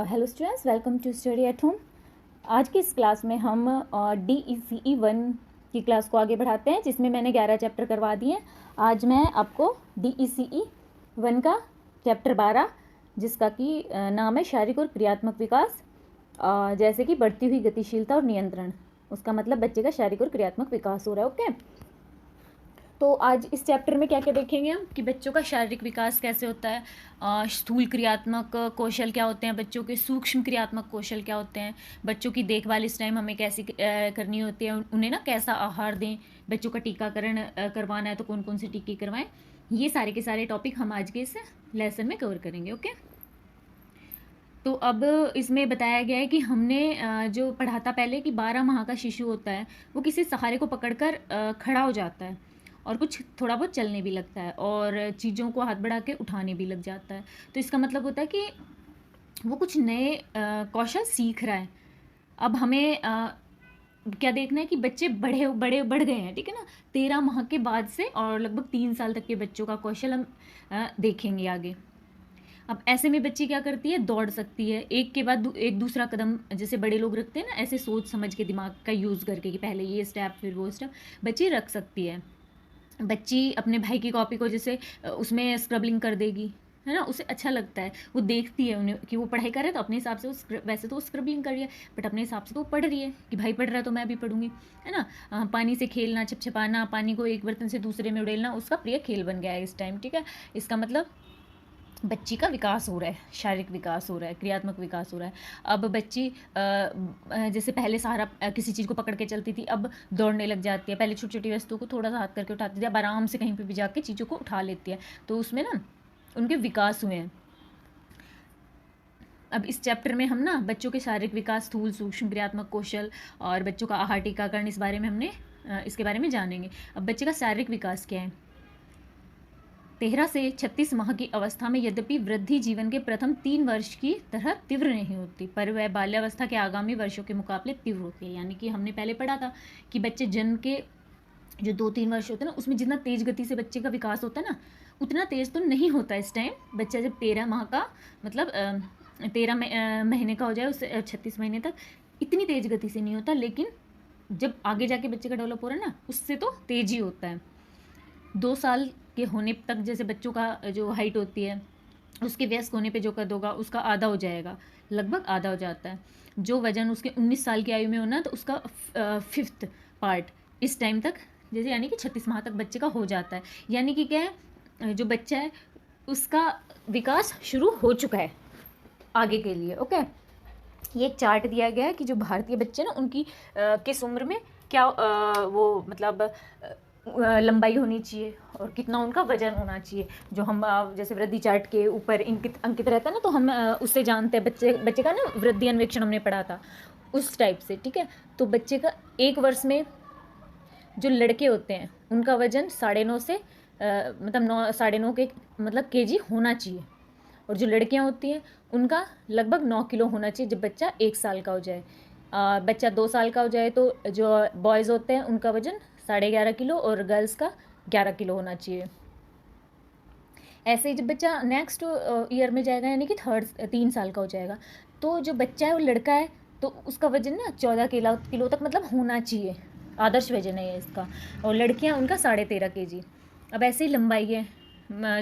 Hello students, welcome to study at home. आज की इस क्लास में हम DECE 1 की क्लास को आगे बढ़ाते हैं, जिसमें मैंने 11 चैप्टर करवा दिए हैं। आज मैं आपको DECE 1 का चैप्टर 12, जिसका कि नाम है शारीरिक और क्रियात्मक विकास, जैसे कि बढ़ती हुई गतिशीलता और नियंत्रण। उसका मतलब बच्चे का शारीरिक और क्रियात्मक विकास हो रहा है। ओके, तो आज इस चैप्टर में क्या क्या देखेंगे हम कि बच्चों का शारीरिक विकास कैसे होता है, स्थूल क्रियात्मक कौशल क्या होते हैं बच्चों के, सूक्ष्म क्रियात्मक कौशल क्या होते हैं, बच्चों की देखभाल इस टाइम हमें कैसी करनी होती है, उन्हें ना कैसा आहार दें, बच्चों का टीकाकरण करवाना है तो कौन कौन से टीके करवाएं। ये सारे के सारे टॉपिक हम आज के इस लेसन में कवर करेंगे। ओके, तो अब इसमें बताया गया है कि हमने जो पढ़ा था पहले कि 12 माह का शिशु होता है वो किसी सहारे को पकड़कर खड़ा हो जाता है और कुछ थोड़ा बहुत चलने भी लगता है और चीज़ों को हाथ बढ़ा के उठाने भी लग जाता है। तो इसका मतलब होता है कि वो कुछ नए कौशल सीख रहा है। अब हमें क्या देखना है कि बच्चे बढ़ गए हैं, ठीक है ना, 13 माह के बाद से, और लगभग 3 साल तक के बच्चों का कौशल हम देखेंगे आगे। अब ऐसे में बच्ची क्या करती है, दौड़ सकती है, एक के बाद एक दूसरा कदम जैसे बड़े लोग रखते हैं ना, ऐसे सोच समझ के दिमाग का यूज़ करके कि पहले ये स्टेप फिर वो स्टेप बच्ची रख सकती है। बच्ची अपने भाई की कॉपी को जैसे उसमें स्क्रबलिंग कर देगी, है ना, उसे अच्छा लगता है, वो देखती है उन्हें कि वो पढ़ाई कर रहे हैं तो अपने हिसाब से वो वैसे तो वो स्क्रबलिंग कर रही है बट अपने हिसाब से तो वो पढ़ रही है कि भाई पढ़ रहा है तो मैं भी पढ़ूंगी, है ना। पानी से खेलना, छपछपाना, पानी को एक बर्तन से दूसरे में उड़ेलना उसका प्रिय खेल बन गया है इस टाइम, ठीक है। इसका मतलब बच्ची का विकास हो रहा है, शारीरिक विकास हो रहा है, क्रियात्मक विकास हो रहा है। अब बच्ची जैसे पहले सहारा किसी चीज़ को पकड़ के चलती थी, अब दौड़ने लग जाती है। पहले छोटी छोटी वस्तुओं को थोड़ा सा हाथ करके उठाती थी, अब आराम से कहीं पे भी जाके चीज़ों को उठा लेती है। तो उसमें ना उनके विकास हुए हैं। अब इस चैप्टर में हम ना बच्चों के शारीरिक विकास, स्थूल सूक्ष्म क्रियात्मक कौशल और बच्चों का आहार टीकाकरण, इस बारे में हमने इसके बारे में जानेंगे। अब बच्चे का शारीरिक विकास क्या है। 13 से 36 माह की अवस्था में यद्यपि वृद्धि जीवन के प्रथम 3 वर्ष की तरह तीव्र नहीं होती, पर वह बाल्यावस्था के आगामी वर्षों के मुकाबले तीव्र होती है। यानी कि हमने पहले पढ़ा था कि बच्चे जन्म के जो 2-3 वर्ष होते हैं ना, उसमें जितना तेज गति से बच्चे का विकास होता है ना, उतना तेज तो नहीं होता इस टाइम। बच्चा जब 13 माह का मतलब 13 महीने का हो जाए, उससे 36 महीने तक इतनी तेज गति से नहीं होता, लेकिन जब आगे जाके बच्चे का डेवलप हो रहा है ना, उससे तो तेज ही होता है। 2 साल के होने तक जैसे बच्चों का जो हाइट होती है, उसके वयस्क होने पे जो कद होगा उसका आधा हो जाएगा, लगभग आधा हो जाता है। जो वजन उसके 19 साल की आयु में होना तो उसका 5th पार्ट इस टाइम तक, जैसे यानी कि 36 माह तक बच्चे का हो जाता है। यानी कि क्या है, जो बच्चा है उसका विकास शुरू हो चुका है आगे के लिए। ओके, ये एक चार्ट दिया गया है कि जो भारतीय बच्चे ना उनकी किस उम्र में क्या वो मतलब लंबाई होनी चाहिए और कितना उनका वजन होना चाहिए। जो हम जैसे वृद्धि चार्ट के ऊपर अंकित रहता है ना, तो हम उससे जानते हैं बच्चे का ना वृद्धि अन्वेक्षण हमने पढ़ा था उस टाइप से, ठीक है। तो बच्चे का 1 वर्ष में जो लड़के होते हैं उनका वजन 9.5 से मतलब 9 के मतलब केजी होना चाहिए, और जो लड़कियां होती हैं उनका लगभग 9 किलो होना चाहिए जब बच्चा 1 साल का हो जाए। बच्चा 2 साल का हो जाए तो जो बॉयज़ होते हैं उनका वजन 11.5 किलो और गर्ल्स का 11 किलो होना चाहिए। ऐसे ही जब बच्चा नेक्स्ट ईयर में जाएगा, यानी कि 3 साल का हो जाएगा, तो जो बच्चा है वो लड़का है तो उसका वजन ना 14 किलो तक मतलब होना चाहिए, आदर्श वजन है इसका। और लड़कियां उनका 13.5 केजी। अब ऐसे ही लंबाई है,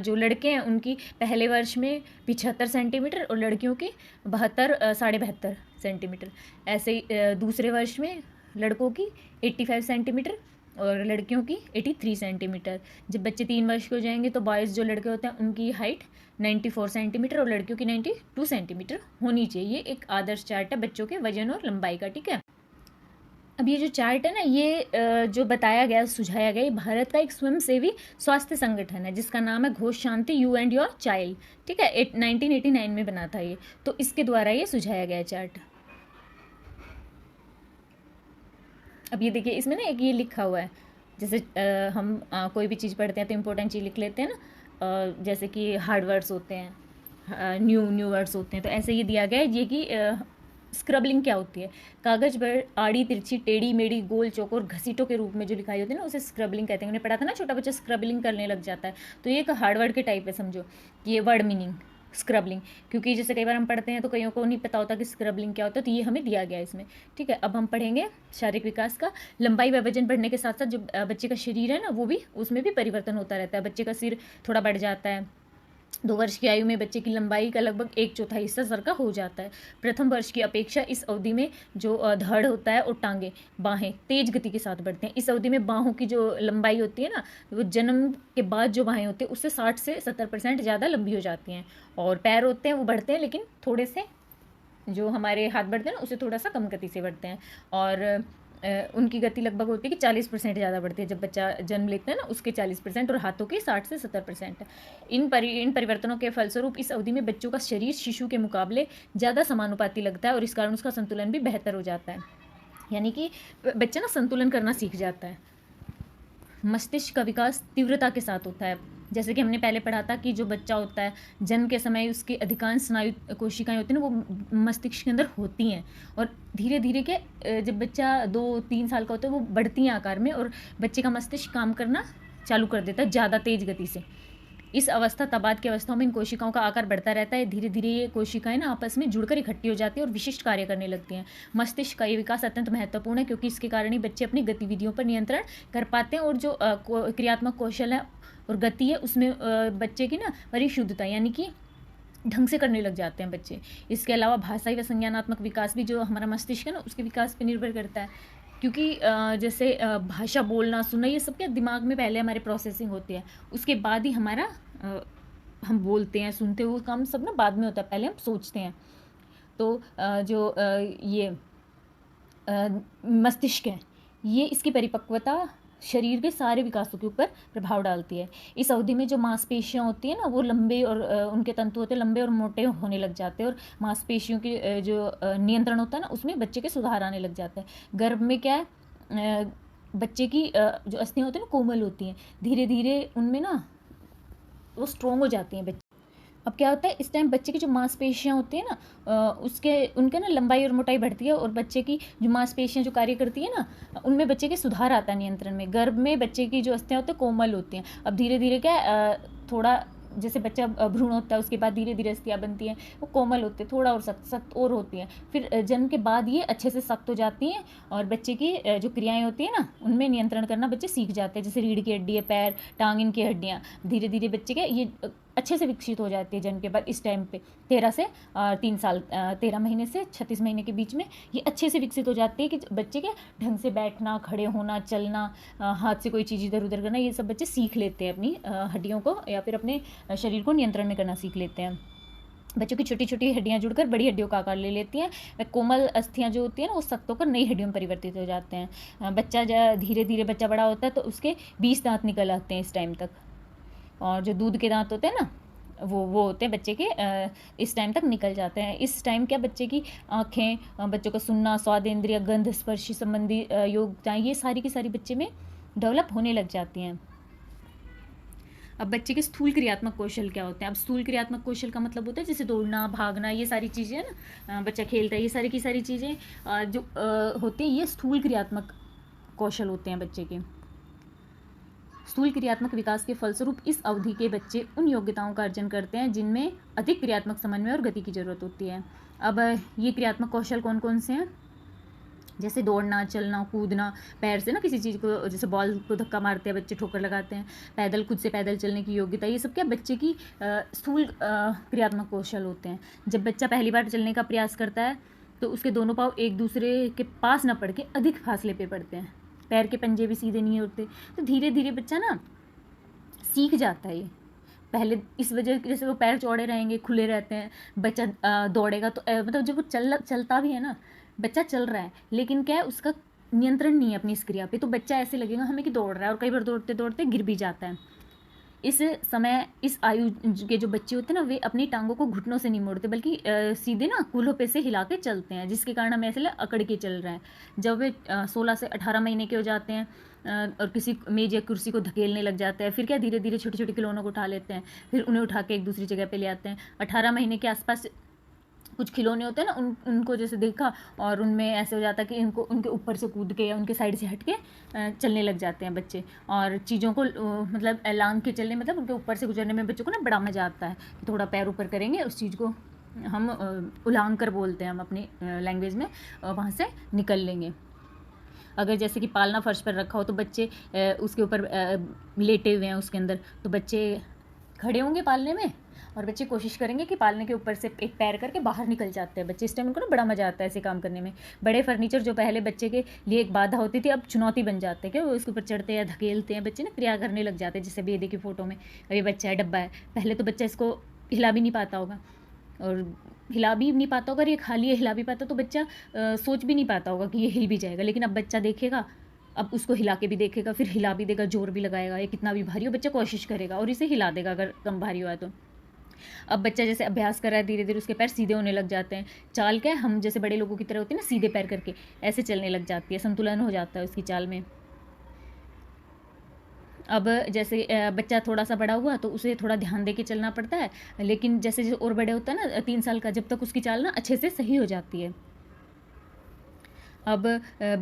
जो लड़के हैं उनकी पहले वर्ष में 75 सेंटीमीटर और लड़कियों की 72 सेंटीमीटर। ऐसे ही दूसरे वर्ष में लड़कों की 85 सेंटीमीटर और लड़कियों की 83 सेंटीमीटर। जब बच्चे 3 वर्ष के हो जाएंगे तो बॉयज़ जो लड़के होते हैं उनकी हाइट 94 सेंटीमीटर और लड़कियों की 92 सेंटीमीटर होनी चाहिए। ये एक आदर्श चार्ट है बच्चों के वजन और लंबाई का, ठीक है। अब ये जो चार्ट है ना, ये जो बताया गया, सुझाया गया, भारत का एक स्वयंसेवी स्वास्थ्य संगठन है जिसका नाम है घोष शांति यू एंड योर चाइल्ड, ठीक है। 1989 में बना था ये, तो इसके द्वारा ये सुझाया गया चार्ट। अब ये देखिए, इसमें ना एक ये लिखा हुआ है, जैसे हम कोई भी चीज़ पढ़ते हैं तो इम्पोर्टेंट चीज़ लिख लेते हैं ना, जैसे कि हार्ड वर्ड्स होते हैं, न्यू वर्ड्स होते हैं, तो ऐसे ये दिया गया है ये कि स्क्रबलिंग क्या होती है। कागज पर आड़ी तिरछी टेढ़ी मेढ़ी गोल चौकोर घसीटों के रूप में जो लिखाई होती है ना, उसे स्क्रबलिंग कहते हैं। उन्हें पढ़ा था ना, छोटा बच्चा स्क्रबलिंग करने लग जाता है, तो ये एक हार्ड वर्ड के टाइप है, समझो कि ये वर्ड मीनिंग स्क्रबलिंग, क्योंकि जैसे कई बार हम पढ़ते हैं तो कईयों को नहीं पता होता कि स्क्रबलिंग क्या होता है, तो ये हमें दिया गया है इसमें। ठीक है, अब हम पढ़ेंगे शारीरिक विकास का। लंबाई व वजन बढ़ने के साथ साथ जो बच्चे का शरीर है ना, वो भी, उसमें भी परिवर्तन होता रहता है। बच्चे का सिर थोड़ा बढ़ जाता है। 2 वर्ष की आयु में बच्चे की लंबाई का लगभग 1/4 हिस्सा सर का हो जाता है। प्रथम वर्ष की अपेक्षा इस अवधि में जो धड़ होता है और टांगे, बाहें तेज गति के साथ बढ़ते हैं। इस अवधि में बाहों की जो लंबाई होती है ना, वो जन्म के बाद जो बाहें होती है उससे 60 से 70% ज़्यादा लंबी हो जाती हैं। और पैर होते हैं वो बढ़ते हैं, लेकिन थोड़े से, जो हमारे हाथ बढ़ते हैं ना, उससे थोड़ा सा कम गति से बढ़ते हैं। और उनकी गति लगभग होती है कि 40% ज़्यादा बढ़ती है जब बच्चा जन्म लेता है ना, उसके 40%, और हाथों की 60 से 70%। इन परिवर्तनों के फलस्वरूप इस अवधि में बच्चों का शरीर शिशु के मुकाबले ज़्यादा समानुपाती लगता है, और इस कारण उसका संतुलन भी बेहतर हो जाता है। यानी कि बच्चा ना संतुलन करना सीख जाता है। मस्तिष्क का विकास तीव्रता के साथ होता है। जैसे कि हमने पहले पढ़ा था कि जो बच्चा होता है, जन्म के समय उसकी अधिकांश स्नायु कोशिकाएं होती हैं ना, वो मस्तिष्क के अंदर होती हैं, और धीरे धीरे के जब बच्चा 2-3 साल का होता है, वो बढ़ती हैं आकार में, और बच्चे का मस्तिष्क काम करना चालू कर देता है ज़्यादा तेज गति से। इस अवस्था तबाद की अवस्थाओं में इन कोशिकाओं का आकार बढ़ता रहता है। धीरे धीरे ये कोशिकाएं ना आपस में जुड़कर इकट्ठी हो जाती हैं और विशिष्ट कार्य करने लगती हैं। मस्तिष्क का ये विकास अत्यंत महत्वपूर्ण है, क्योंकि इसके कारण ही बच्चे अपनी गतिविधियों पर नियंत्रण कर पाते हैं, और जो क्रियात्मक कौशल है और गति है, उसमें बच्चे की ना परिशुद्धता, यानी कि ढंग से करने लग जाते हैं बच्चे। इसके अलावा भाषाई व संज्ञानात्मक विकास भी, जो हमारा मस्तिष्क है ना, उसके विकास पर निर्भर करता है। क्योंकि जैसे भाषा बोलना, सुनना, ये सब क्या दिमाग में पहले हमारे प्रोसेसिंग होती है, उसके बाद ही हमारा हम बोलते हैं, सुनते हैं, वो काम सब ना बाद में होता है, पहले हम सोचते हैं। तो जो ये मस्तिष्क है, ये इसकी परिपक्वता शरीर के सारे विकासों के ऊपर प्रभाव डालती है। इस अवधि में जो मांसपेशियां होती हैं ना, वो लंबे और उनके तंतु होते हैं लंबे और मोटे होने लग जाते हैं, और मांसपेशियों के जो नियंत्रण होता है ना, उसमें बच्चे के सुधार आने लग जाते हैं। गर्भ में क्या है, बच्चे की जो अस्थियां होती हैं ना, कोमल होती हैं, धीरे धीरे उनमें ना वो स्ट्रॉन्ग हो जाती हैं बच्चे। अब क्या होता है, इस टाइम बच्चे की जो मांसपेशियां होती हैं ना, उनके ना लंबाई और मोटाई बढ़ती है, और बच्चे की जो मांसपेशियां जो कार्य करती है ना, उनमें बच्चे के सुधार आता है नियंत्रण में। गर्भ में बच्चे की जो अस्थियां होती हैं कोमल होती हैं। अब धीरे धीरे क्या थोड़ा, जैसे बच्चा भ्रूण होता है, उसके बाद धीरे धीरे अस्थियां बनती हैं, वो कोमल होते हैं, थोड़ा और सख्त और होती हैं। फिर जन्म के बाद ये अच्छे से सख्त हो जाती हैं, और बच्चे की जो क्रियाएं होती हैं ना, उनमें नियंत्रण करना बच्चे सीख जाते हैं। जैसे रीढ़ की हड्डी है, पैर, टांग, इनकी हड्डियाँ धीरे धीरे बच्चे के ये अच्छे से विकसित हो जाती है जन्म के बाद। इस टाइम पे 13 से 3 साल, 13 महीने से 36 महीने के बीच में ये अच्छे से विकसित हो जाती है कि बच्चे के ढंग से बैठना, खड़े होना, चलना, हाथ से कोई चीज़ इधर उधर करना, ये सब बच्चे सीख लेते हैं अपनी हड्डियों को, या फिर अपने शरीर को नियंत्रण में करना सीख लेते हैं। बच्चों की छोटी छोटी हड्डियां जुड़कर बड़ी हड्डियों का आकार ले लेती हैं। वह कोमल अस्थियां जो होती हैं ना, वो सख्त होकर नई हड्डियों में परिवर्तित हो जाते हैं। बच्चा धीरे धीरे बच्चा बड़ा होता है, तो उसके 20 दांत निकल आते हैं इस टाइम तक, और जो दूध के दांत होते हैं ना, वो होते हैं बच्चे के इस टाइम तक निकल जाते हैं। इस टाइम क्या बच्चे की आँखें, बच्चों का सुनना, स्वाद इंद्रिय, गंध, स्पर्श संबंधी योग्यताएँ, ये सारी की सारी बच्चे में डेवलप होने लग जाती हैं। अब बच्चे के स्थूल क्रियात्मक कौशल क्या होते हैं। अब स्थूल क्रियात्मक कौशल का मतलब होता है जैसे दौड़ना, भागना, ये सारी चीज़ें है ना, बच्चा खेलता है, ये सारी की सारी चीज़ें जो होती हैं, ये स्थूल क्रियात्मक कौशल होते हैं बच्चे के। स्थूल क्रियात्मक विकास के फलस्वरूप इस अवधि के बच्चे उन योग्यताओं का अर्जन करते हैं जिनमें अधिक क्रियात्मक समन्वय और गति की जरूरत होती है। अब ये क्रियात्मक कौशल कौन कौन से हैं, जैसे दौड़ना, चलना, कूदना, पैर से ना किसी चीज़ को, जैसे बॉल को धक्का मारते हैं बच्चे, ठोकर लगाते हैं, पैदल, खुद से पैदल चलने की योग्यता, ये सब क्या बच्चे की स्थूल क्रियात्मक कौशल होते हैं। जब बच्चा पहली बार चलने का प्रयास करता है, तो उसके दोनों पाँव एक दूसरे के पास ना पड़ के अधिक फासले पे पड़ते हैं, पैर के पंजे भी सीधे नहीं होते, तो धीरे धीरे बच्चा ना सीख जाता है ये। पहले इस वजह, जैसे वो पैर चौड़े रहेंगे, खुले रहते हैं, बच्चा दौड़ेगा तो मतलब जब वो चलता भी है ना, बच्चा चल रहा है, लेकिन क्या है, उसका नियंत्रण नहीं है अपनी इस क्रिया पे, तो बच्चा ऐसे लगेगा हमें कि दौड़ रहा है, और कई बार दौड़ते दौड़ते गिर भी जाता है। इस समय इस आयु के जो बच्चे होते हैं ना, वे अपनी टांगों को घुटनों से नहीं मोड़ते, बल्कि सीधे ना कूल्हों पे से हिला के चलते हैं, जिसके कारण हमें ऐसे अकड़ के चल रहे हैं। जब वे 16 से 18 महीने के हो जाते हैं, और किसी मेज या कुर्सी को धकेलने लग जाते हैं, फिर क्या धीरे धीरे छोटे छोटे खिलौनों को उठा लेते हैं, फिर उन्हें उठा के एक दूसरी जगह पे ले आते हैं। 18 महीने के आसपास कुछ खिलौने होते हैं ना, उनको जैसे देखा और उनमें ऐसे हो जाता है कि इनको उनके ऊपर से कूद के या उनके साइड से हट के चलने लग जाते हैं बच्चे, और चीज़ों को मतलब लांग के चलने, मतलब उनके ऊपर से गुजरने में बच्चों को ना बड़ा मज़ा आता है कि थोड़ा पैर ऊपर करेंगे, उस चीज़ को हम उलांग कर बोलते हैं हम अपनी लैंग्वेज में, वहाँ से निकल लेंगे। अगर जैसे कि पालना फर्श पर रखा हो तो बच्चे उसके ऊपर लेटे हुए हैं उसके अंदर, तो बच्चे खड़े होंगे पालने में, और बच्चे कोशिश करेंगे कि पालने के ऊपर से एक पैर करके बाहर निकल जाते हैं बच्चे। इस टाइम उनको ना बड़ा मज़ा आता है ऐसे काम करने में। बड़े फर्नीचर जो पहले बच्चे के लिए एक बाधा होती थी, अब चुनौती बन जाते हैं, क्या वो उसके ऊपर चढ़ते हैं, धकेलते हैं, बच्चे ना क्रिया करने लग जाते हैं। जैसे अभी ये देखिए फ़ोटो में, अभी बच्चा है, डब्बा है, पहले तो बच्चा इसको हिला भी नहीं पाता होगा, और हिला भी नहीं पाता होगा, ये खाली हिला भी पाता तो बच्चा सोच भी नहीं पाता होगा कि ये हिल भी जाएगा। लेकिन अब बच्चा देखेगा, अब उसको हिला के भी देखेगा, फिर हिला भी देगा, जोर भी लगाएगा, ये कितना भी भारी हो बच्चा कोशिश करेगा और इसे हिला देगा अगर कम भारी हुआ तो। अब बच्चा जैसे अभ्यास कर रहा है, धीरे धीरे उसके पैर सीधे होने लग जाते हैं। चाल क्या है, हम जैसे बड़े लोगों की तरह होती है ना, सीधे पैर करके ऐसे चलने लग जाती है, संतुलन हो जाता है उसकी चाल में। अब जैसे बच्चा थोड़ा सा बड़ा हुआ तो उसे थोड़ा ध्यान दे के चलना पड़ता है, लेकिन जैसे जैसे और बड़े होता है ना, 3 साल का, जब तक उसकी चाल ना अच्छे से सही हो जाती है। अब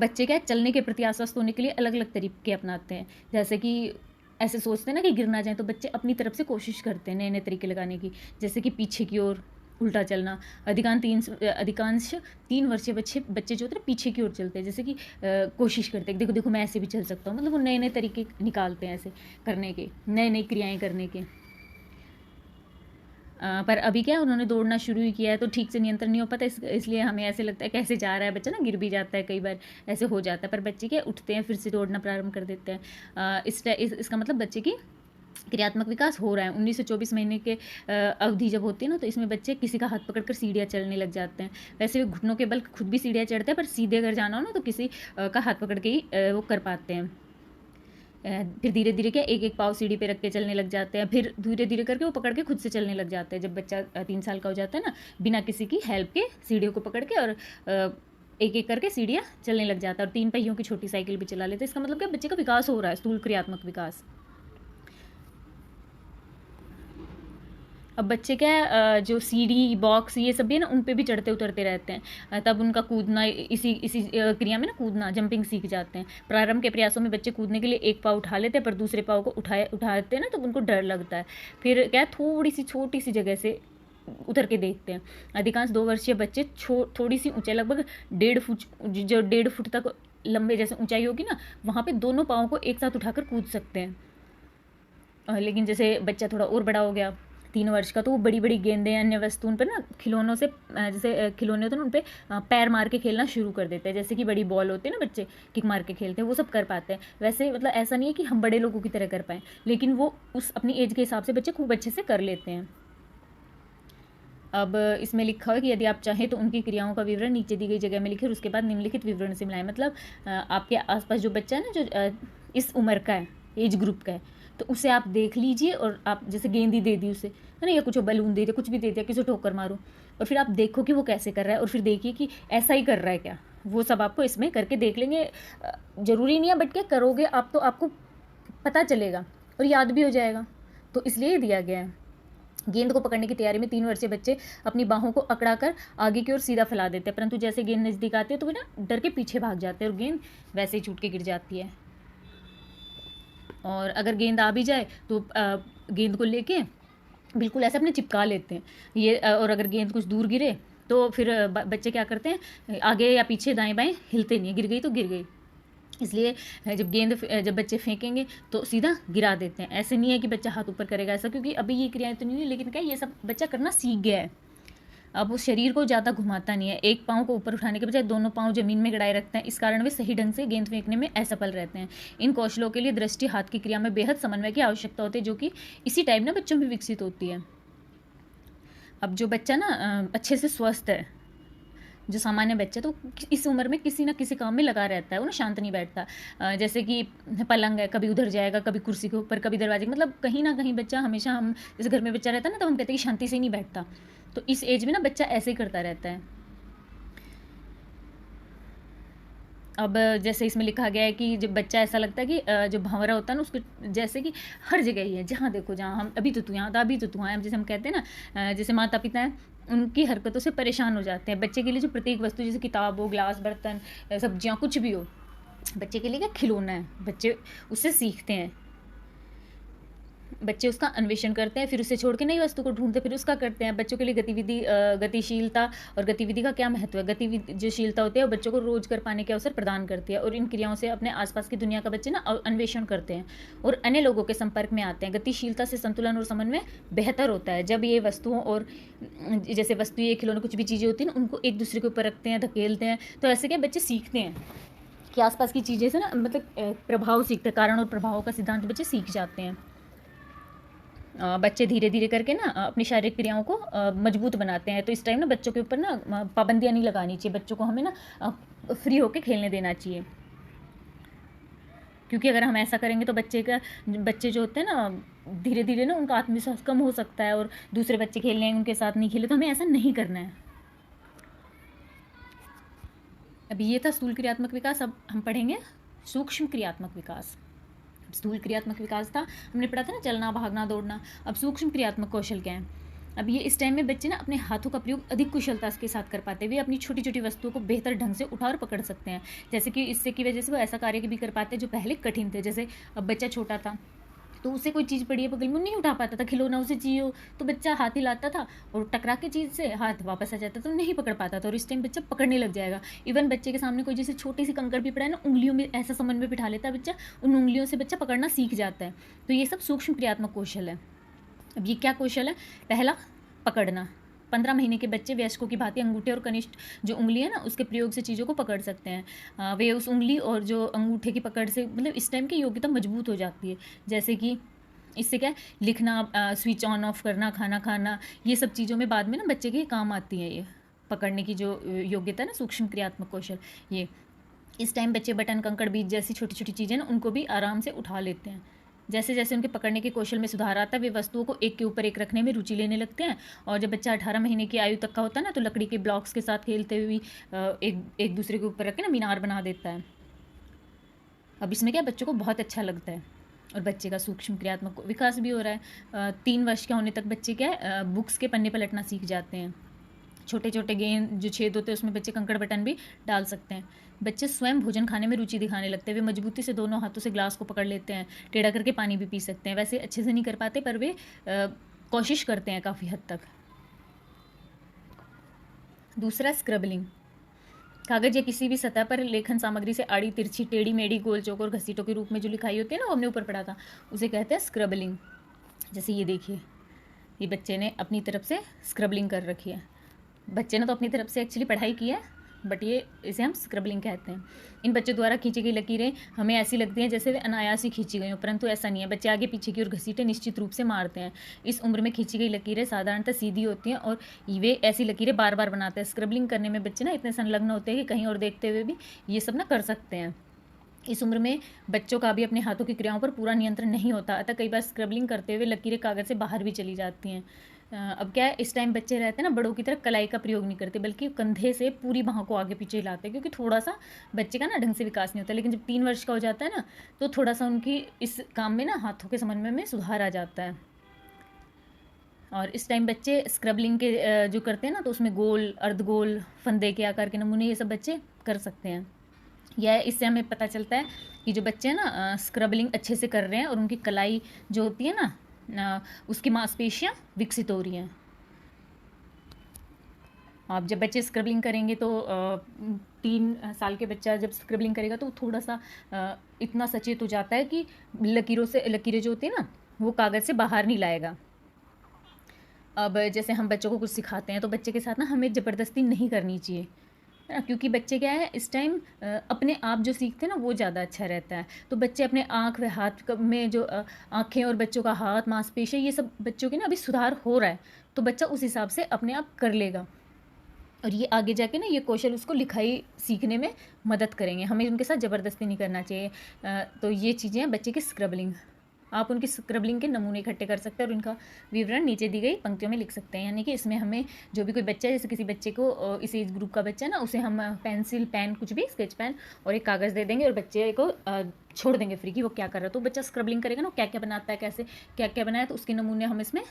बच्चे क्या चलने के प्रति आश्वस्त होने के लिए अलग अलग तरीके अपनाते हैं। जैसे कि ऐसे सोचते हैं ना कि गिर ना जाए, तो बच्चे अपनी तरफ से कोशिश करते हैं नए नए तरीके लगाने की, जैसे कि पीछे की ओर उल्टा चलना। अधिकांश 3 वर्षीय बच्चे जो होते हैं पीछे की ओर चलते हैं, जैसे कि कोशिश करते हैं, देखो देखो मैं ऐसे भी चल सकता हूँ, मतलब वो नए नए तरीके निकालते हैं ऐसे करने के, नए नई क्रियाएं करने के। पर अभी क्या उन्होंने दौड़ना शुरू ही किया है तो ठीक से नियंत्रण नहीं हो पाता, इसलिए हमें ऐसे लगता है कैसे जा रहा है बच्चा, ना गिर भी जाता है, कई बार ऐसे हो जाता है। पर बच्चे क्या उठते हैं, फिर से दौड़ना प्रारंभ कर देते हैं। इसका मतलब बच्चे की क्रियात्मक विकास हो रहा है। 19 से 24 महीने के अवधि जब होती है ना, तो इसमें बच्चे किसी का हाथ पकड़कर सीढ़ियाँ चढ़ने लग जाते हैं। वैसे वे घुटनों के बल खुद भी सीढ़ियाँ चढ़ते हैं, पर सीधे अगर जाना हो ना तो किसी का हाथ पकड़ के ही वो कर पाते हैं। फिर धीरे धीरे क्या एक एक पाँव सीढ़ी पे रख के चलने लग जाते हैं, फिर धीरे धीरे करके वो पकड़ के खुद से चलने लग जाते हैं। जब बच्चा 3 साल का हो जाता है ना, बिना किसी की हेल्प के सीढ़ियों को पकड़ के और एक एक करके सीढ़ियाँ चलने लग जाता है, और 3 पहियों की छोटी साइकिल भी चला लेते हैं। इसका मतलब क्या बच्चे का विकास हो रहा है, स्थूल क्रियात्मक विकास। अब बच्चे क्या है, जो सीढ़ी बॉक्स ये सब भी है ना, उन पे भी चढ़ते उतरते रहते हैं, तब उनका कूदना इसी इसी क्रिया में ना कूदना, जंपिंग सीख जाते हैं। प्रारंभ के प्रयासों में बच्चे कूदने के लिए एक पाँव उठा लेते हैं, पर दूसरे पाँव को उठाते हैं ना तो उनको डर लगता है। फिर क्या थोड़ी सी छोटी सी जगह से उतर के देखते हैं। अधिकांश 2 वर्षीय बच्चे थोड़ी सी ऊंचाई, लगभग 1.5 फुट, जो 1.5 फुट तक लंबे जैसे ऊंचाई होगी ना, वहाँ पे दोनों पाँव को एक साथ उठाकर कूद सकते हैं। लेकिन जैसे बच्चा थोड़ा और बड़ा हो गया, 3 वर्ष का, तो वो बड़ी बड़ी गेंदें अन्य वस्तुओं पर ना खिलौनों से, जैसे खिलौने होते हैं ना उन पर पैर मार के खेलना शुरू कर देते हैं। जैसे कि बड़ी बॉल होती है ना, बच्चे किक मार के खेलते हैं, वो सब कर पाते हैं। वैसे मतलब ऐसा नहीं है कि हम बड़े लोगों की तरह कर पाएँ, लेकिन वो उस अपनी एज के हिसाब से बच्चे खूब अच्छे से कर लेते हैं। अब इसमें लिखा है कि यदि आप चाहें तो उनकी क्रियाओं का विवरण नीचे दी गई जगह में लिखें और उसके बाद निम्नलिखित विवरण से मिलाएं। मतलब आपके आसपास जो बच्चा है ना, जो इस उम्र का है, एज ग्रुप का है, तो उसे आप देख लीजिए, और आप जैसे गेंद ही दे दी उसे, है ना, या कुछ बलून दे दिया, कुछ भी दे दिया, किसी ठोकर मारो, और फिर आप देखो कि वो कैसे कर रहा है, और फिर देखिए कि ऐसा ही कर रहा है क्या। वो सब आपको इसमें करके देख लेंगे। ज़रूरी नहीं है, बट क्या करोगे आप तो आपको पता चलेगा और याद भी हो जाएगा, तो इसलिए ही दिया गया है। गेंद को पकड़ने की तैयारी में 3 वर्षीय बच्चे अपनी बाहों को अकड़ाकर आगे की ओर सीधा फैला देते हैं, परंतु जैसे गेंद नज़दीक आती है तो वे ना डर के पीछे भाग जाते हैं और गेंद वैसे ही छूट के गिर जाती है। और अगर गेंद आ भी जाए तो गेंद को लेके बिल्कुल ऐसे अपने चिपका लेते हैं ये, और अगर गेंद कुछ दूर गिरे तो फिर बच्चे क्या करते हैं, आगे या पीछे दाएं बाएं हिलते नहीं, गिर गई तो गिर गई। इसलिए जब बच्चे फेंकेंगे तो सीधा गिरा देते हैं। ऐसे नहीं है कि बच्चा हाथ ऊपर करेगा ऐसा, क्योंकि अभी ये क्रियाएं तो नहीं है, लेकिन क्या ये सब बच्चा करना सीख गया है। अब वो शरीर को ज़्यादा घुमाता नहीं है, एक पाँव को ऊपर उठाने के बजाय दोनों पाँव जमीन में गड़ाए रखते हैं। इस कारण वे सही ढंग से गेंद फेंकने में असफल रहते हैं। इन कौशलों के लिए दृष्टि हाथ की क्रिया में बेहद समन्वय की आवश्यकता होती है, जो कि इसी टाइम ना बच्चों में विकसित होती है। अब जो बच्चा ना अच्छे से स्वस्थ है, जो सामान्य बच्चा, तो इस उम्र में किसी ना किसी काम में लगा रहता है, वो ना शांत नहीं बैठता। जैसे कि पलंग है, कभी उधर जाएगा, कभी कुर्सी के ऊपर, कभी दरवाजे, मतलब कहीं ना कहीं बच्चा हमेशा, हम जैसे घर में बच्चा रहता है ना, तो हम कहते हैं कि शांति से नहीं बैठता, तो इस एज में ना बच्चा ऐसे ही करता रहता है। अब जैसे इसमें लिखा गया है कि जब बच्चा ऐसा लगता है कि जो भंवरा होता है ना, उसके जैसे कि हर जगह ही है, जहाँ देखो जहाँ हम अभी तो तू यहाँ था, अभी तो तू आया, जैसे हम कहते हैं ना, जैसे माता पिता हैं उनकी हरकतों से परेशान हो जाते हैं। बच्चे के लिए जो प्रत्येक वस्तु, जैसे किताब हो, ग्लास, बर्तन, सब्जियाँ, कुछ भी हो, बच्चे के लिए क्या खिलौना है, बच्चे उससे सीखते हैं। बच्चे उसका अन्वेषण करते हैं, फिर उसे छोड़ के नई वस्तु को ढूंढते, फिर उसका करते हैं। बच्चों के लिए गतिशीलता और गतिविधि का क्या महत्व है। गतिविधि जो शीलता होती है वो बच्चों को रोज कर पाने के अवसर प्रदान करती है, और इन क्रियाओं से अपने आसपास की दुनिया का बच्चे ना अन्वेषण करते हैं और अन्य लोगों के संपर्क में आते हैं। गतिशीलता से संतुलन और समन्वय बेहतर होता है। जब ये वस्तुओं और जैसे वस्तु, ये खिलौने, कुछ भी चीज़ें होती हैं ना, उनको एक दूसरे के ऊपर रखते हैं, धकेलते हैं, तो ऐसे क्या बच्चे सीखते हैं कि आसपास की चीज़ें से ना, मतलब प्रभाव सीखते हैं, कारण और प्रभाव का सिद्धांत बच्चे सीख जाते हैं। बच्चे धीरे धीरे करके ना अपनी शारीरिक क्रियाओं को मजबूत बनाते हैं। तो इस टाइम ना बच्चों के ऊपर ना पाबंदियाँ नहीं लगानी चाहिए, बच्चों को हमें ना फ्री होके खेलने देना चाहिए, क्योंकि अगर हम ऐसा करेंगे तो बच्चे जो होते हैं ना, धीरे धीरे ना उनका आत्मविश्वास कम हो सकता है, और दूसरे बच्चे खेल रहे हैं उनके साथ नहीं खेले, तो हमें ऐसा नहीं करना है। अभी ये था स्थूल क्रियात्मक विकास। अब हम पढ़ेंगे सूक्ष्म क्रियात्मक विकास। स्थूल क्रियात्मक विकास था, हमने पढ़ा था ना, चलना, भागना, दौड़ना। अब सूक्ष्म क्रियात्मक कौशल क्या है। अब ये इस टाइम में बच्चे ना अपने हाथों का प्रयोग अधिक कुशलता के साथ कर पाते हैं। वे अपनी छोटी छोटी वस्तुओं को बेहतर ढंग से उठा और पकड़ सकते हैं, जैसे कि इससे की वजह से वो ऐसा कार्य भी कर पाते हैं जो पहले कठिन थे। जैसे अब बच्चा छोटा था तो उसे कोई चीज़ पड़ी है बगल में, वो नहीं उठा पाता था, खिलौना उसे चाहिए हो तो बच्चा हाथ हिलाता था और टकरा के चीज़ से हाथ वापस आ जाता था, तो नहीं पकड़ पाता था, और इस टाइम बच्चा पकड़ने लग जाएगा। इवन बच्चे के सामने कोई जैसे छोटी सी कंकड़ भी पड़ा है ना, उंगलियों में ऐसा समन्वय बिठा लेता है बच्चा, उन उंगलियों से बच्चा पकड़ना सीख जाता है। तो ये सब सूक्ष्म क्रियात्मक कौशल है। अब ये क्या कौशल है। पहला, पकड़ना। 15 महीने के बच्चे वयस्कों की भांति अंगूठे और कनिष्ठ जो उंगली है ना, उसके प्रयोग से चीज़ों को पकड़ सकते हैं। वे उस उंगली और जो अंगूठे की पकड़ से, मतलब इस टाइम की योग्यता मजबूत हो जाती है। जैसे कि इससे क्या है, लिखना, स्विच ऑन ऑफ करना, खाना खाना, ये सब चीज़ों में बाद में ना बच्चे के काम आती है। ये पकड़ने की जो योग्यता है ना, सूक्ष्म क्रियात्मक कौशल, ये इस टाइम बच्चे बटन, कंकड़, बीज जैसी छोटी छोटी चीज़ें ना, उनको भी आराम से उठा लेते हैं। जैसे जैसे उनके पकड़ने के कौशल में सुधार आता है, वे वस्तुओं को एक के ऊपर एक रखने में रुचि लेने लगते हैं। और जब बच्चा 18 महीने की आयु तक का होता है ना, तो लकड़ी के ब्लॉक्स के साथ खेलते हुए एक दूसरे के ऊपर रख के ना मीनार बना देता है। अब इसमें क्या, बच्चों को बहुत अच्छा लगता है, और बच्चे का सूक्ष्म क्रियात्मक विकास भी हो रहा है। 3 वर्ष के होने तक बच्चे क्या है, बुक्स के पन्ने पलटना सीख जाते हैं। छोटे छोटे गेंद जो छेद होते हैं उसमें बच्चे कंकड़ बटन भी डाल सकते हैं। बच्चे स्वयं भोजन खाने में रुचि दिखाने लगते हैं। वे मजबूती से दोनों हाथों से ग्लास को पकड़ लेते हैं, टेढ़ा करके पानी भी पी सकते हैं। वैसे अच्छे से नहीं कर पाते, पर वे कोशिश करते हैं काफ़ी हद तक। दूसरा, स्क्रबलिंग। कागज या किसी भी सतह पर लेखन सामग्री से आड़ी, तिरछी, टेढ़ी मेढ़ी, गोल चौक और घसीटों के रूप में जो लिखाई होती है ना, वो हमने ऊपर पढ़ा था, उसे कहते हैं स्क्रबलिंग। जैसे ये देखिए, ये बच्चे ने अपनी तरफ से स्क्रबलिंग कर रखी है। बच्चे ने तो अपनी तरफ से एक्चुअली पढ़ाई की है, बट ये इसे हम स्क्रबलिंग कहते हैं। इन बच्चों द्वारा खींची गई लकीरें हमें ऐसी लगती हैं जैसे वे अनायास ही खींची गई हों, परंतु ऐसा नहीं है। बच्चे आगे पीछे की ओर घसीटे निश्चित रूप से मारते हैं। इस उम्र में खींची गई लकीरें साधारणतः सीधी होती हैं, और वे ऐसी लकीरें बार बार बनाते हैं। स्क्रबलिंग करने में बच्चे ना इतने संलग्न होते हैं कि कहीं और देखते हुए भी ये सब ना कर सकते हैं। इस उम्र में बच्चों का भी अपने हाथों की क्रियाओं पर पूरा नियंत्रण नहीं होता, अतः कई बार स्क्रबलिंग करते हुए लकीरें कागज से बाहर भी चली जाती हैं। अब क्या है, इस टाइम बच्चे रहते हैं ना, बड़ों की तरह कलाई का प्रयोग नहीं करते, बल्कि कंधे से पूरी बाहों को आगे पीछे हिलाते हैं, क्योंकि थोड़ा सा बच्चे का ना ढंग से विकास नहीं होता। लेकिन जब 3 वर्ष का हो जाता है ना, तो थोड़ा सा उनकी इस काम में ना हाथों के समन्वय में सुधार आ जाता है। और इस टाइम बच्चे स्क्रबलिंग के जो करते हैं ना, तो उसमें गोल, अर्धगोल, फंदे के आकार के नमूने, ये सब बच्चे कर सकते हैं। यह इससे हमें पता चलता है कि जो बच्चे हैं ना स्क्रबलिंग अच्छे से कर रहे हैं, और उनकी कलाई जो होती है ना, उसकी मांसपेशियां विकसित हो रही हैं। अब जब बच्चे स्क्रबलिंग करेंगे तो 3 साल के बच्चा जब स्क्रबलिंग करेगा तो थोड़ा सा इतना सचेत हो जाता है कि लकीरें जो होती है ना, वो कागज़ से बाहर नहीं लाएगा। अब जैसे हम बच्चों को कुछ सिखाते हैं, तो बच्चे के साथ ना हमें ज़बरदस्ती नहीं करनी चाहिए, है ना, क्योंकि बच्चे क्या है, इस टाइम अपने आप जो सीखते हैं ना, वो ज़्यादा अच्छा रहता है। तो बच्चे अपने आँख व हाथ में जो आँखें और बच्चों का हाथ, मांसपेशियाँ, ये सब बच्चों के ना अभी सुधार हो रहा है, तो बच्चा उस हिसाब से अपने आप कर लेगा, और ये आगे जाके ना ये कौशल उसको लिखाई सीखने में मदद करेंगे। हमें उनके साथ ज़बरदस्ती नहीं करना चाहिए। तो ये चीज़ें हैं बच्चे की स्क्रबलिंग। आप उनकी स्क्रबलिंग के नमूने इकट्ठे कर सकते हैं और उनका विवरण नीचे दी गई पंक्तियों में लिख सकते हैं। यानी कि इसमें हमें जो भी कोई बच्चा है, जैसे किसी बच्चे को, इस एज ग्रुप का बच्चा है ना, उसे हम पेंसिल, पेन, कुछ भी, स्केच पेन और एक कागज़ दे देंगे, और बच्चे को छोड़ देंगे फ्री कि वो क्या कर रहा है। तो बच्चा स्क्रबलिंग करेगा ना, क्या क्या बनाता है, कैसे क्या क्या बनाया, तो उसके नमूने हम इसमें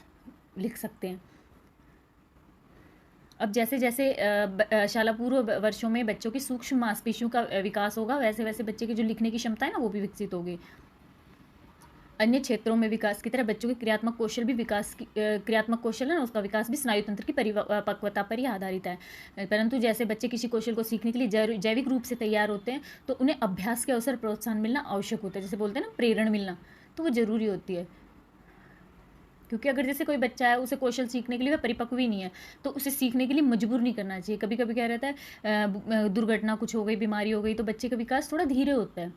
लिख सकते हैं। अब जैसे जैसे शाला पूर्व वर्षों में बच्चों की सूक्ष्म मांसपेशियों का विकास होगा, वैसे वैसे बच्चे की जो लिखने की क्षमता है ना वो भी विकसित होगी। अन्य क्षेत्रों में विकास की तरह बच्चों के क्रियात्मक कौशल भी क्रियात्मक कौशल है ना उसका विकास भी स्नायु तंत्र की परिपक्वता पर ही आधारित है। परंतु जैसे बच्चे किसी कौशल को सीखने के लिए जैविक रूप से तैयार होते हैं, तो उन्हें अभ्यास के अवसर प्रोत्साहन मिलना आवश्यक होता है। जैसे बोलते हैं ना प्रेरणा मिलना, तो वो जरूरी होती है। क्योंकि अगर जैसे कोई बच्चा है उसे कौशल सीखने के लिए वह परिपक्व ही नहीं है, तो उसे सीखने के लिए मजबूर नहीं करना चाहिए। कभी कभी क्या रहता है, दुर्घटना कुछ हो गई, बीमारी हो गई, तो बच्चे का विकास थोड़ा धीरे होता है।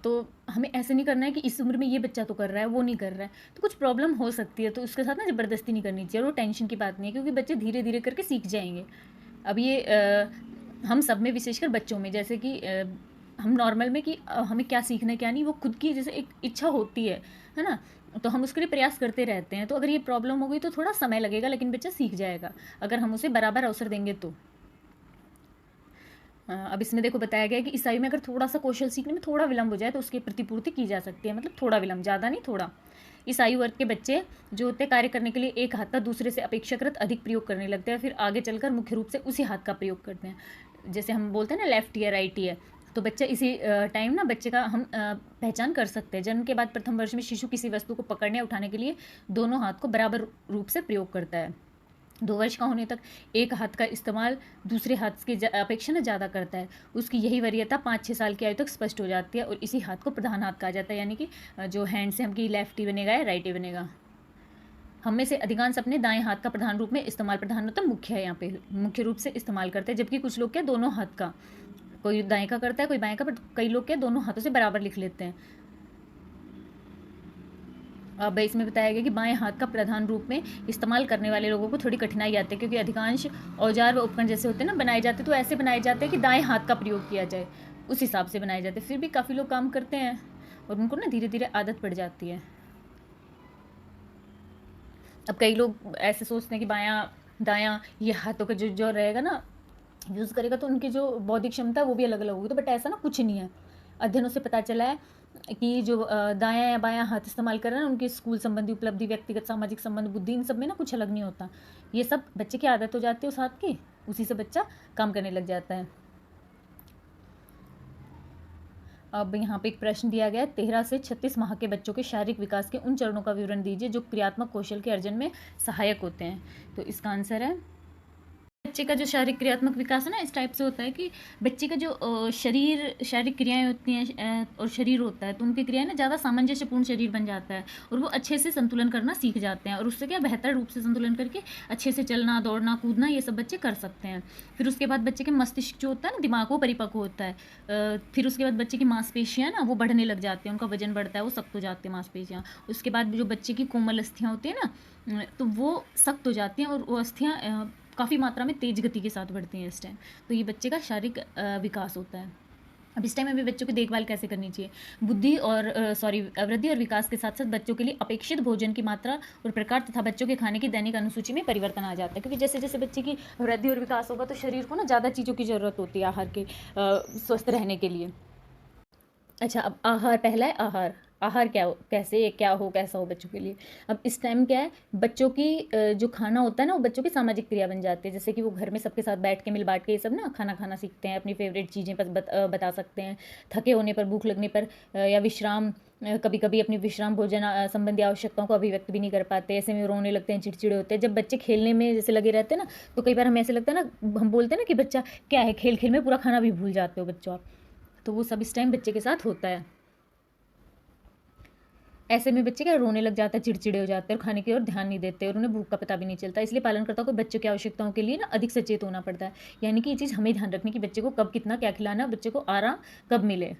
तो हमें ऐसे नहीं करना है कि इस उम्र में ये बच्चा तो कर रहा है वो नहीं कर रहा है, तो कुछ प्रॉब्लम हो सकती है, तो उसके साथ ना ज़बरदस्ती नहीं करनी चाहिए। और वो टेंशन की बात नहीं है, क्योंकि बच्चे धीरे धीरे करके सीख जाएंगे। अब ये हम सब में, विशेषकर बच्चों में, जैसे कि हम नॉर्मल में कि हमें क्या सीखना है क्या नहीं, वो खुद की जैसे एक इच्छा होती है ना, तो हम उसके लिए प्रयास करते रहते हैं। तो अगर ये प्रॉब्लम हो गई तो थोड़ा समय लगेगा, लेकिन बच्चा सीख जाएगा अगर हम उसे बराबर अवसर देंगे तो। अब इसमें देखो बताया गया है कि इस आयु में अगर थोड़ा सा कौशल सीखने में थोड़ा विलंब हो जाए तो उसकी प्रतिपूर्ति की जा सकती है। मतलब थोड़ा विलंब, ज़्यादा नहीं, थोड़ा। इस आयु वर्ग के बच्चे जो होते हैं कार्य करने के लिए एक हाथ का दूसरे से अपेक्षाकृत अधिक प्रयोग करने लगते हैं, फिर आगे चलकर मुख्य रूप से उसी हाथ का प्रयोग करते हैं। जैसे हम बोलते हैं ना लेफ्ट या राइट ईयर, तो बच्चा इसी टाइम ना बच्चे का हम पहचान कर सकते हैं। जन्म के बाद प्रथम वर्ष में शिशु किसी वस्तु को पकड़ने या उठाने के लिए दोनों हाथ को बराबर रूप से प्रयोग करता है। 2 वर्ष का होने तक एक हाथ का इस्तेमाल दूसरे हाथ की अपेक्षा ना ज़्यादा करता है। उसकी यही वरीयता 5-6 साल की आयु तक स्पष्ट हो जाती है, और इसी हाथ को प्रधान हाथ कहा जाता है। यानी कि जो हैंड से हम की लेफ्ट ही बनेगा या राइट ही बनेगा। हम में से अधिकांश अपने दाएं हाथ का प्रधान रूप में इस्तेमाल, प्रधान मतलब मुख्य है यहाँ पे, मुख्य रूप से इस्तेमाल करते हैं। जबकि कुछ लोग क्या दोनों हाथ का, कोई दाएं का करता है कोई बाएं का, पर कई लोग क्या दोनों हाथों से बराबर लिख लेते हैं। अब इसमें बताया गया कि बाएं हाथ का प्रधान रूप में इस्तेमाल करने वाले लोगों को थोड़ी कठिनाई आती है, क्योंकि अधिकांश औजार व उपकरण जैसे होते हैं ना बनाए जाते, तो ऐसे बनाए जाते हैं कि दाएं हाथ का प्रयोग किया जाए, उस हिसाब से बनाए जाते हैं। फिर भी काफ़ी लोग काम करते हैं और उनको ना धीरे धीरे आदत पड़ जाती है। अब कई लोग ऐसे सोचते हैं कि बायां दायां ये हाथों का जो जो रहेगा ना यूज़ करेगा, तो उनकी जो बौद्धिक क्षमता है वो भी अलग अलग होगी। तो बट ऐसा ना कुछ नहीं है। अध्ययनों से पता चला है कि जो दायां या बायां हाथ इस्तेमाल कर रहे हैं उनके स्कूल संबंधी उपलब्धि, व्यक्तिगत सामाजिक संबंध, बुद्धि, इन सब में ना कुछ अलग नहीं होता। ये सब बच्चे की आदत हो जाती है उस हाथ की, उसी से बच्चा काम करने लग जाता है। अब यहाँ पे एक प्रश्न दिया गया है, 13 से 36 माह के बच्चों के शारीरिक विकास के उन चरणों का विवरण दीजिए जो क्रियात्मक कौशल के अर्जन में सहायक होते हैं। तो इसका आंसर है, बच्चे का जो शारीरिक क्रियात्मक विकास है ना इस टाइप से होता है कि बच्चे का जो शारीरिक क्रियाएं होती हैं और शरीर होता है, तो उनकी क्रियाएं ना ज़्यादा सामंजस्यपूर्ण शरीर बन जाता है, और वो अच्छे से संतुलन करना सीख जाते हैं, और उससे क्या बेहतर रूप से संतुलन करके अच्छे से चलना, दौड़ना, कूदना, ये सब बच्चे कर सकते हैं। फिर उसके बाद बच्चे के मस्तिष्क जो होता है ना, दिमाग, वो परिपक्व होता है। फिर उसके बाद बच्चे की मांसपेशियाँ ना वो बढ़ने लग जाती हैं, उनका वजन बढ़ता है, वो सख्त हो जाती है मांसपेशियाँ। उसके बाद जो बच्चे की कोमल अस्थियाँ होती हैं ना, तो वो सख्त हो जाती हैं, और वो अस्थियाँ काफ़ी मात्रा में तेज गति के साथ बढ़ती हैं इस टाइम। तो ये बच्चे का शारीरिक विकास होता है। अब इस टाइम में भी बच्चों की देखभाल कैसे करनी चाहिए। बुद्धि और वृद्धि और विकास के साथ साथ बच्चों के लिए अपेक्षित भोजन की मात्रा और प्रकार तथा बच्चों के खाने की दैनिक अनुसूची में परिवर्तन आ जाता है, क्योंकि जैसे जैसे बच्चे की वृद्धि और विकास होगा तो शरीर को ना ज़्यादा चीज़ों की ज़रूरत होती है आहार के, स्वस्थ रहने के लिए। अच्छा, अब आहार, पहला है आहार। आहार क्या हो, कैसा हो बच्चों के लिए। अब इस टाइम क्या है, बच्चों की जो खाना होता है ना वो बच्चों की सामाजिक क्रिया बन जाती है। जैसे कि वो घर में सबके साथ बैठ के मिल बांट के ये सब ना खाना खाना सीखते हैं, अपनी फेवरेट चीज़ें बता सकते हैं। थके होने पर, भूख लगने पर, या विश्राम, कभी कभी अपनी विश्राम भोजन संबंधी आवश्यकताओं को अभिव्यक्त भी नहीं कर पाते। ऐसे में रोने लगते हैं, चिड़चिड़े होते हैं। जब बच्चे खेलने में जैसे लगे रहते हैं ना, तो कई बार हमें ऐसे लगता है ना, हम बोलते हैं ना कि बच्चा क्या है, खेल खेल में पूरा खाना भी भूल जाते हो बच्चों आप। तो वो सब इस टाइम बच्चे के साथ होता है। ऐसे में बच्चे क्या रोने लग जाता है, चिड़चिड़े हो जाते हैं, और खाने की ओर ध्यान नहीं देते, और उन्हें भूख का पता भी नहीं चलता। इसलिए पालनकर्ता को बच्चों की आवश्यकताओं के लिए ना अधिक सचेत होना पड़ता है। यानी कि ये चीज़ हमें ध्यान रखनी कि बच्चे को कब कितना क्या खिलाना, बच्चे को आराम कब मिले।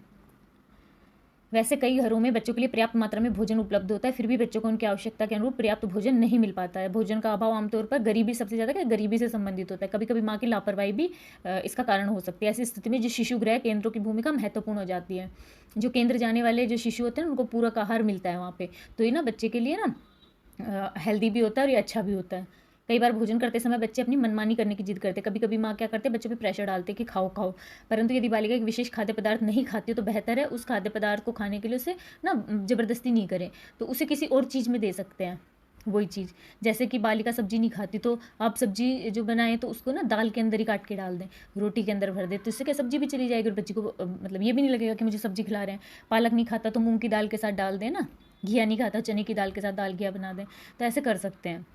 वैसे कई घरों में बच्चों के लिए पर्याप्त मात्रा में भोजन उपलब्ध होता है, फिर भी बच्चों को उनकी आवश्यकता के अनुरूप पर्याप्त भोजन नहीं मिल पाता है। भोजन का अभाव आमतौर पर गरीबी, सबसे ज़्यादा क्या गरीबी से संबंधित होता है। कभी कभी माँ की लापरवाही भी इसका कारण हो सकती है। ऐसी स्थिति में जो शिशु गृह केंद्रों की भूमिका महत्वपूर्ण हो जाती है। जो केंद्र जाने वाले जो शिशु होते हैं उनको पूरक आहार मिलता है वहाँ पे, तो ये ना बच्चे के लिए ना हेल्दी भी होता है और ये अच्छा भी होता है। कई बार भोजन करते समय बच्चे अपनी मनमानी करने की जिद करते हैं। कभी कभी माँ क्या करते हैं, बच्चों पे प्रेशर डालते हैं कि खाओ खाओ। परंतु यदि बालिका एक विशेष खाद्य पदार्थ नहीं खाती हो तो बेहतर है उस खाद्य पदार्थ को खाने के लिए उसे ना जबरदस्ती नहीं करें, तो उसे किसी और चीज़ में दे सकते हैं। वही चीज़, जैसे कि बालिका सब्जी नहीं खाती तो आप सब्जी जो बनाएं तो उसको ना दाल के अंदर ही काट के डाल दें, रोटी के अंदर भर दें, तो इससे क्या सब्जी भी चली जाएगी और बच्ची को मतलब ये भी नहीं लगेगा कि मुझे सब्जी खिला रहे हैं। पालक नहीं खाता तो मूंग की दाल के साथ डाल दें ना, घिया नहीं खाता चने की दाल के साथ दाल घिया बना दें, तो ऐसे कर सकते हैं।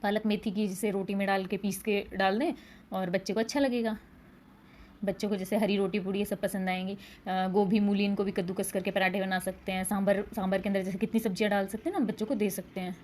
पालक मेथी की जिसे रोटी में डाल के पीस के डाल दें और बच्चे को अच्छा लगेगा। बच्चों को जैसे हरी रोटी पूड़ी ये सब पसंद आएंगी। गोभी मूली इनको भी कद्दूकस करके पराठे बना सकते हैं। सांभर के अंदर जैसे कितनी सब्जियां डाल सकते हैं ना, हम बच्चों को दे सकते हैं।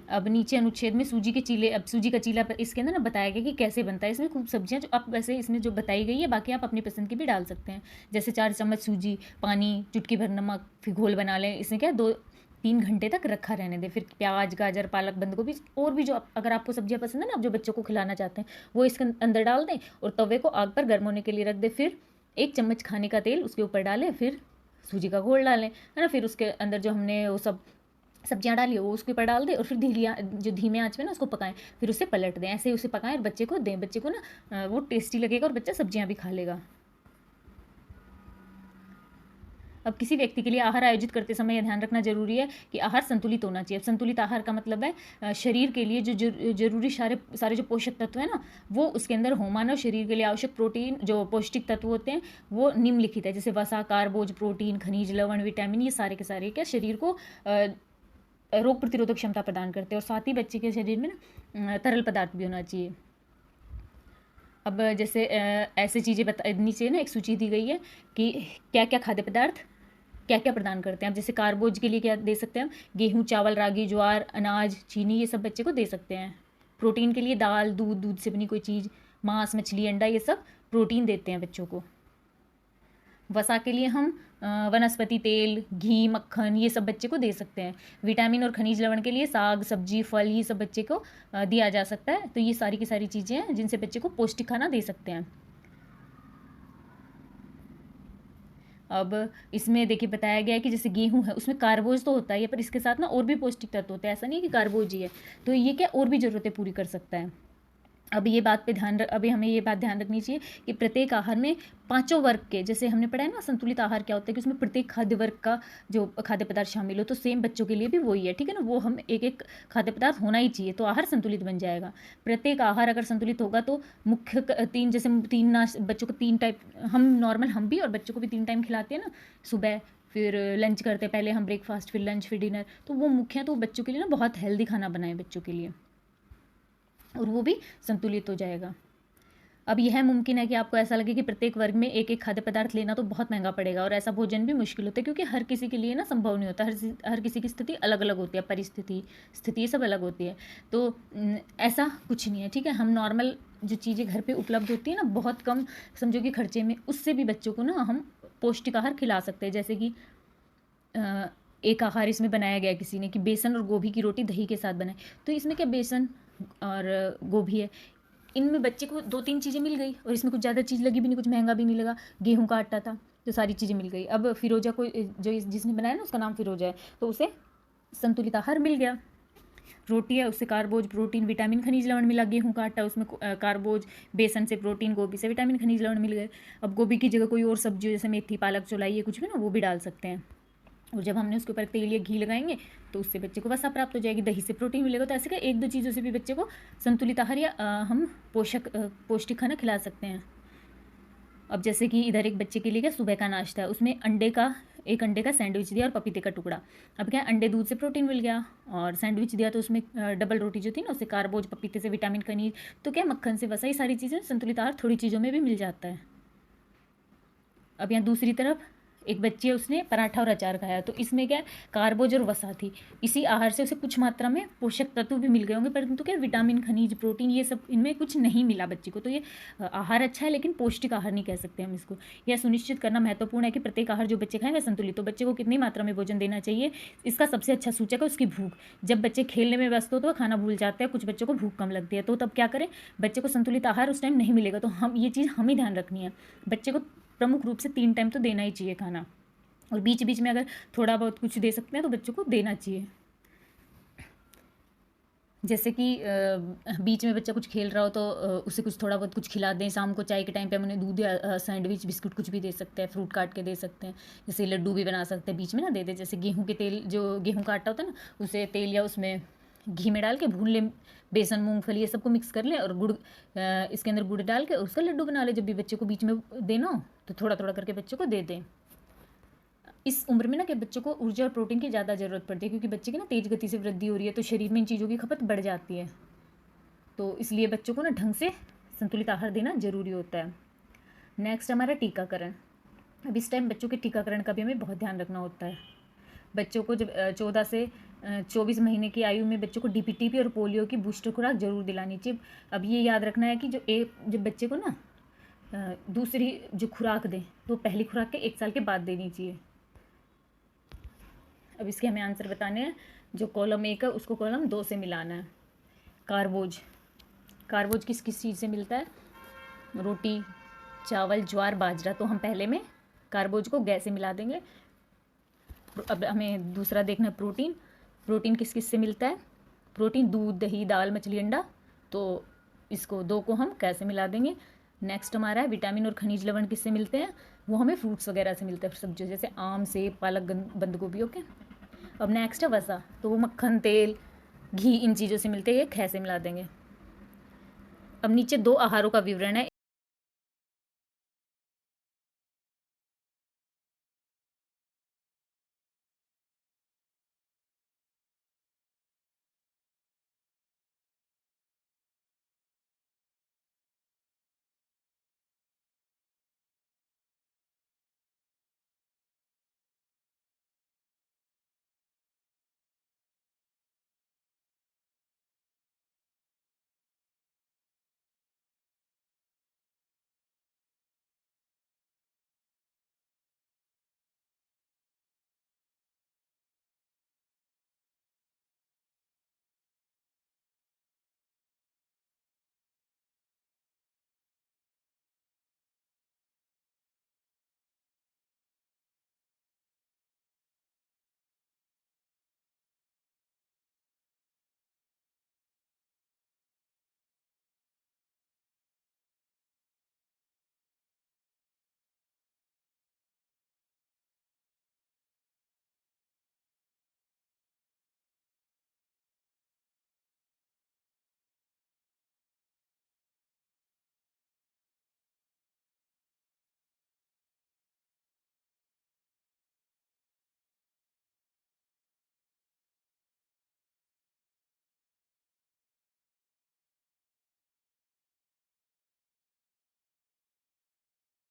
अब नीचे अनुच्छेद में सूजी के चीले, अब सूजी का चीला इसके अंदर ना बताया गया कि कैसे बनता है। इसमें खूब सब्जियां जो आप वैसे इसमें जो बताई गई है, बाकी आप अपनी पसंद की भी डाल सकते हैं। जैसे 4 चम्मच सूजी, पानी, चुटकी भर नमक, फिर घोल बना लें। इसमें क्या 2-3 घंटे तक रखा रहने दें। फिर प्याज, गाजर, पालक, बंद गोभी और भी जो अगर आपको सब्जियां पसंद है ना, आप जो बच्चों को खिलाना चाहते हैं वो इसके अंदर डाल दें और तवे को आग पर गर्म होने के लिए रख दें। फिर 1 चम्मच खाने का तेल उसके ऊपर डालें, फिर सूजी का घोल डालें, है ना। फिर उसके अंदर जो हमने वो सब सब्जियां डाली वो उसके ऊपर डाल दें और फिर धीमे आंच में ना उसको पकाएं, फिर उसे पलट दें। ऐसे ही उसे पकाएं और बच्चे को दें। बच्चे को ना वो टेस्टी लगेगा और बच्चा सब्जियां भी खा लेगा। अब किसी व्यक्ति के लिए आहार आयोजित करते समय यह ध्यान रखना जरूरी है कि आहार संतुलित होना चाहिए। अब संतुलित आहार का मतलब है शरीर के लिए जो जरूरी सारे जो पोषक तत्व है ना वो उसके अंदर हो। मानव शरीर के लिए आवश्यक प्रोटीन जो पौष्टिक तत्व होते हैं वो निम्नलिखित है, जैसे वसा, कार्बोज, प्रोटीन, खनिज, लवण, विटामिन, ये सारे के सारे क्या शरीर को रोग प्रतिरोधक क्षमता प्रदान करते हैं। और साथ ही बच्चे के शरीर में ना तरल पदार्थ भी होना चाहिए। अब जैसे ऐसे चीज़ें नीचे ना एक सूची दी गई है कि क्या क्या खाद्य पदार्थ क्या क्या प्रदान करते हैं। अब जैसे कार्बोज के लिए क्या दे सकते हैं हम, गेहूँ, चावल, रागी, ज्वार, अनाज, चीनी, ये सब बच्चे को दे सकते हैं। प्रोटीन के लिए दाल, दूध से बनी कोई चीज़, मांस, मछली, अंडा, ये सब प्रोटीन देते हैं बच्चों को। वसा के लिए हम वनस्पति तेल, घी, मक्खन, ये सब बच्चे को दे सकते हैं। विटामिन और खनिज लवण के लिए साग, सब्जी, फल, ये सब बच्चे को दिया जा सकता है। तो ये सारी की सारी चीज़ें हैं जिनसे बच्चे को पौष्टिक खाना दे सकते हैं। अब इसमें देखिए बताया गया है कि जैसे गेहूं है उसमें कार्बोज तो होता ही है पर इसके साथ ना और भी पौष्टिक तत्व होते हैं। ऐसा नहीं है कि कार्बोज ही है, तो ये क्या और भी ज़रूरतें पूरी कर सकता है। अभी हमें ये बात ध्यान रखनी चाहिए कि प्रत्येक आहार में 5 वर्ग के, जैसे हमने पढ़ा है ना संतुलित आहार क्या होता है कि उसमें प्रत्येक खाद्य वर्ग का जो खाद्य पदार्थ शामिल हो, तो सेम बच्चों के लिए भी वही है, ठीक है ना। वो हम एक खाद्य पदार्थ होना ही चाहिए तो आहार संतुलित बन जाएगा। प्रत्येक आहार अगर संतुलित होगा तो मुख्य बच्चों को 3 टाइप, हम भी और बच्चों को भी 3 टाइम खिलाते हैं ना, सुबह फिर लंच करते हैं, पहले हम ब्रेकफास्ट, फिर लंच, फिर डिनर, तो वो मुख्य है। तो बच्चों के लिए ना बहुत हेल्दी खाना बनाए बच्चों के लिए और वो भी संतुलित हो जाएगा। अब यह मुमकिन है कि आपको ऐसा लगे कि प्रत्येक वर्ग में एक एक खाद्य पदार्थ लेना तो बहुत महंगा पड़ेगा और ऐसा भोजन भी मुश्किल होता है, क्योंकि हर किसी के लिए ना संभव नहीं होता। हर किसी की स्थिति अलग अलग होती है, स्थिति ये सब अलग होती है। तो ऐसा कुछ नहीं है, ठीक है। हम नॉर्मल जो चीज़ें घर पे उपलब्ध होती है ना बहुत कम समझो कि खर्चे में, उससे भी बच्चों को ना हम पौष्टिक आहार खिला सकते हैं। जैसे कि एक आहार इसमें बनाया गया किसी ने कि बेसन और गोभी की रोटी दही के साथ बनाए, तो इसमें क्या बेसन और गोभी है, इनमें बच्चे को 2-3 चीज़ें मिल गई और इसमें कुछ ज़्यादा चीज़ लगी भी नहीं, कुछ महंगा भी नहीं लगा, गेहूं का आटा था तो सारी चीज़ें मिल गई। अब फिरोजा को जो जिसने बनाया ना उसका नाम फिरोजा है, तो उसे संतुलित आहार मिल गया। रोटी है उससे कार्बोज, प्रोटीन, विटामिन, खनिज लवण मिला। गेहूं का आटा उसमें कार्बोज, बेसन से प्रोटीन, गोभी से विटामिन, खनिज लवण मिल गए। अब गोभी की जगह कोई और सब्जी जैसे मेथी, पालक, चौलाई, ये कुछ भी ना वो भी डाल सकते हैं। और जब हमने उसके ऊपर तेल या घी लगाएंगे तो उससे बच्चे को वसा प्राप्त हो जाएगी, दही से प्रोटीन मिलेगा। तो ऐसे का 1-2 चीज़ों से भी बच्चे को संतुलित आहार या हम पौष्टिक खाना खिला सकते हैं। अब जैसे कि इधर एक बच्चे के लिए क्या सुबह का नाश्ता है, उसमें एक अंडे का सैंडविच दिया और पपीते का टुकड़ा। अब क्या अंडे दूध से प्रोटीन मिल गया और सैंडविच दिया तो उसमें डबल रोटी जो थी ना उससे कार्बोज, पपीते से विटामिन, खनिज, तो क्या मक्खन से वसा, ये सारी चीज़ें संतुलित आहार थोड़ी चीज़ों में भी मिल जाता है। अब यहाँ दूसरी तरफ एक बच्ची है उसने पराठा और अचार खाया, तो इसमें क्या कार्बोज और वसा थी। इसी आहार से उसे कुछ मात्रा में पोषक तत्व भी मिल गए होंगे, परंतु क्या विटामिन, खनिज, प्रोटीन ये सब इनमें कुछ नहीं मिला बच्ची को। तो ये आहार अच्छा है लेकिन पौष्टिक आहार नहीं कह सकते हम इसको। यह सुनिश्चित करना महत्वपूर्ण है कि प्रत्येक आहार जो बच्चे खाएं वह संतुलित हो। बच्चे को कितनी मात्रा में भोजन देना चाहिए इसका सबसे अच्छा सूचक है उसकी भूख। जब बच्चे खेलने में व्यस्त हो तो खाना भूल जाते हैं, कुछ बच्चों को भूख कम लगती है, तो तब क्या करें, बच्चे को संतुलित आहार उस टाइम नहीं मिलेगा। तो हम ये चीज़ हमें ध्यान रखनी है, बच्चे को प्रमुख रूप से 3 टाइम तो देना ही चाहिए खाना, और बीच बीच में अगर थोड़ा बहुत कुछ दे सकते हैं तो बच्चों को देना चाहिए। जैसे कि बीच में बच्चा कुछ खेल रहा हो तो उसे कुछ थोड़ा बहुत कुछ खिला दें। शाम को चाय के टाइम पे हम उन्हें दूध या सैंडविच बिस्कुट कुछ भी दे सकते हैं, फ्रूट काट के दे सकते हैं। जैसे लड्डू भी बना सकते हैं, बीच में ना दे दें। जैसे गेहूं के तेल, जो गेहूं का आटा होता है ना, उसे तेल या उसमें घी में डाल के भून लें। बेसन, मूंगफली, ये सबको मिक्स कर लें और गुड़, इसके अंदर गुड़ डाल के उसका लड्डू बना लें। जब भी बच्चे को बीच में देना हो तो थोड़ा थोड़ा करके बच्चों को दे दें। इस उम्र में ना कि बच्चों को ऊर्जा और प्रोटीन की ज़्यादा ज़रूरत पड़ती है, क्योंकि बच्चे की ना तेज़ गति से वृद्धि हो रही है, तो शरीर में इन चीज़ों की खपत बढ़ जाती है। तो इसलिए बच्चों को ना ढंग से संतुलित आहार देना ज़रूरी होता है। नेक्स्ट हमारा टीकाकरण। अब इस टाइम बच्चों के टीकाकरण का भी हमें बहुत ध्यान रखना होता है। बच्चों को जब 14 से 24 महीने की आयु में बच्चों को DPTP और पोलियो की बूस्टर खुराक जरूर दिलानी चाहिए। अब ये याद रखना है कि जब बच्चे को ना दूसरी जो खुराक दें तो पहली खुराक के 1 साल के बाद देनी चाहिए। अब इसके हमें आंसर बताने हैं। जो कॉलम 1 है उसको कॉलम 2 से मिलाना है। कार्बोज, कार्बोज किस किस चीज़ से मिलता है? रोटी, चावल, ज्वार, बाजरा। तो हम पहले में कार्बोज को गैस से मिला देंगे। अब हमें दूसरा देखना है प्रोटीन। प्रोटीन किस किस से मिलता है? प्रोटीन दूध, दही, दाल, मछली, अंडा। तो इसको 2 को हम कैसे मिला देंगे। नेक्स्ट हमारा है विटामिन और खनिज लवण किससे मिलते हैं? वो हमें फ्रूट्स वगैरह से मिलते हैं, सब्जियों जैसे आम, सेब, पालक, बंद गोभी। ओके। अब नेक्स्ट है वसा। तो वो मक्खन, तेल, घी, इन चीज़ों से मिलते हैं, ये ख से मिला देंगे। अब नीचे 2 आहारों का विवरण है।